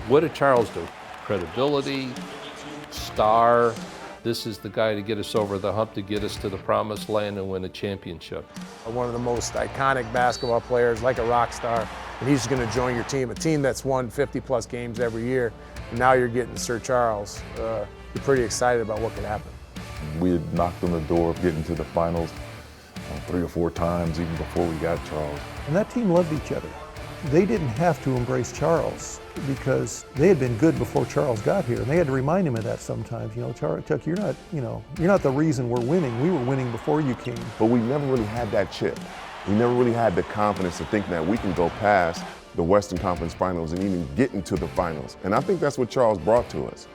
What did Charles do? Credibility, star. This is the guy to get us over the hump, to get us to the promised land and win a championship. One of the most iconic basketball players, like a rock star, and he's going to join your team, a team that's won 50-plus games every year. And now you're getting Sir Charles. You're pretty excited about what could happen. We had knocked on the door of getting to the finals 3 or 4 times even before we got Charles. And that team loved each other. They didn't have to embrace Charles because they had been good before Charles got here, and they had to remind him of that sometimes. You know, Chuck, you're not the reason we're winning. We were winning before you came. But we never really had that chip. We never really had the confidence to think that we can go past the Western Conference Finals and even get into the finals. And I think that's what Charles brought to us.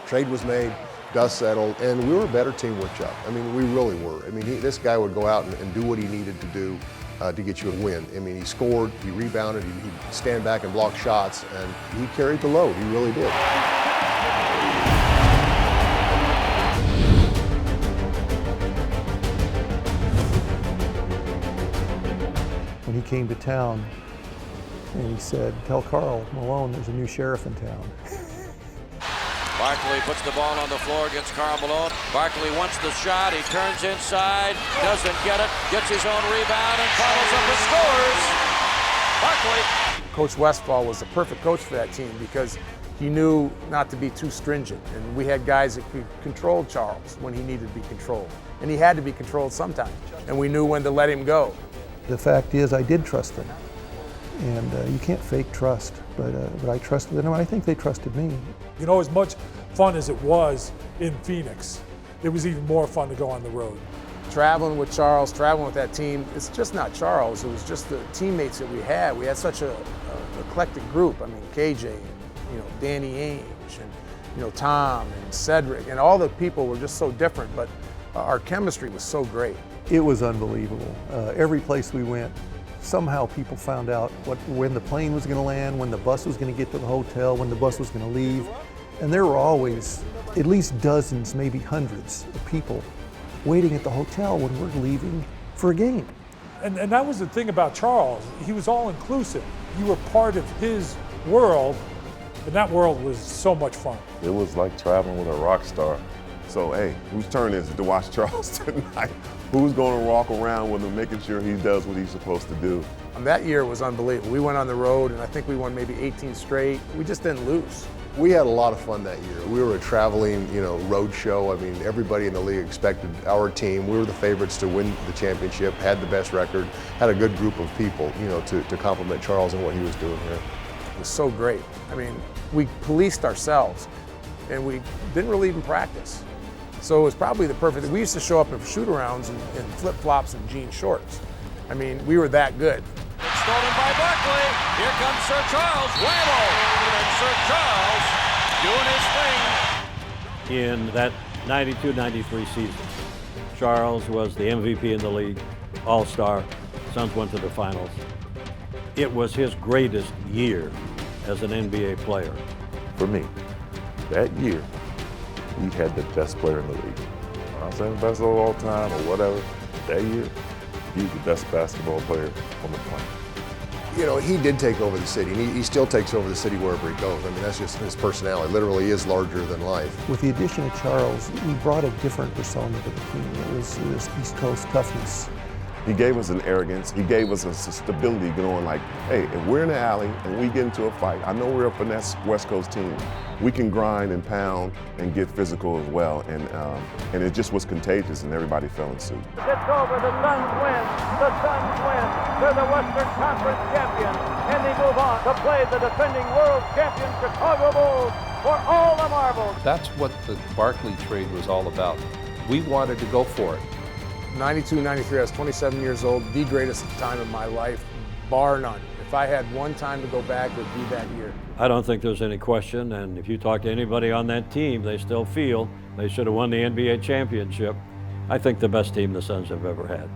Trade was made, dust settled, and we were a better team with Chuck. I mean, we really were. I mean, this guy would go out and do what he needed to do to get you a win. I mean, he scored, he rebounded, he'd stand back and block shots, and he carried the load. He really did. When he came to town, and he said, "Tell Karl Malone there's a new sheriff in town." Barkley puts the ball on the floor against Karl Malone. Barkley wants the shot. He turns inside, doesn't get it, gets his own rebound, and follows up and scores. Barkley. Coach Westphal was the perfect coach for that team because he knew not to be too stringent. And we had guys that could control Charles when he needed to be controlled. And he had to be controlled sometimes. And we knew when to let him go. The fact is, I did trust them. And you can't fake trust, but I trusted them, and I think they trusted me. You know, as much fun as it was in Phoenix, it was even more fun to go on the road. Traveling with Charles, traveling with that team, it's just not Charles, it was just the teammates that we had. We had such a eclectic group. I mean, KJ, and, Danny Ainge, and, Tom, and Cedric, and all the people were just so different, but our chemistry was so great. It was unbelievable. Every place we went, somehow people found out when the plane was going to land, when the bus was going to get to the hotel, when the bus was going to leave. And there were always at least dozens, maybe hundreds of people waiting at the hotel when we're leaving for a game. And that was the thing about Charles. He was all-inclusive. You were part of his world, and that world was so much fun. It was like traveling with a rock star. So, hey, whose turn is it to watch Charles tonight? Who's going to walk around with him, making sure he does what he's supposed to do? And that year was unbelievable. We went on the road, and I think we won maybe 18 straight. We just didn't lose. We had a lot of fun that year. We were a traveling, road show. I mean, everybody in the league expected our team. We were the favorites to win the championship, had the best record, had a good group of people, to compliment Charles and what he was doing here. It was so great. I mean, we policed ourselves, and we didn't really even practice. So it was probably the perfect. We used to show up in shoot-arounds in flip-flops and jean shorts. I mean, we were that good. It's stolen by Barkley. Here comes Sir Charles. Whammo! And Sir Charles doing his thing. In that 92-93 season, Charles was the MVP in the league, all-star. Suns went to the finals. It was his greatest year as an NBA player. For me, that year, we had the best player in the league. I'm not saying the best of all time or whatever. That year, he was the best basketball player on the planet. He did take over the city, and he still takes over the city wherever he goes. I mean, that's just his personality. Literally is larger than life. With the addition of Charles, we brought a different persona to the team. It was East Coast toughness. He gave us an arrogance. He gave us a stability going like, hey, if we're in the alley and we get into a fight, I know we're a finesse West Coast team. We can grind and pound and get physical as well. And it just was contagious and everybody fell in suit. It's over. The Suns win. The Suns win. They're the Western Conference champions. And they move on to play the defending world champion Chicago Bulls for all the marbles. That's what the Barkley trade was all about. We wanted to go for it. 92, 93, I was 27 years old, the greatest time of my life, bar none. If I had one time to go back, it would be that year. I don't think there's any question, and if you talk to anybody on that team, they still feel they should have won the NBA championship. I think the best team the Suns have ever had.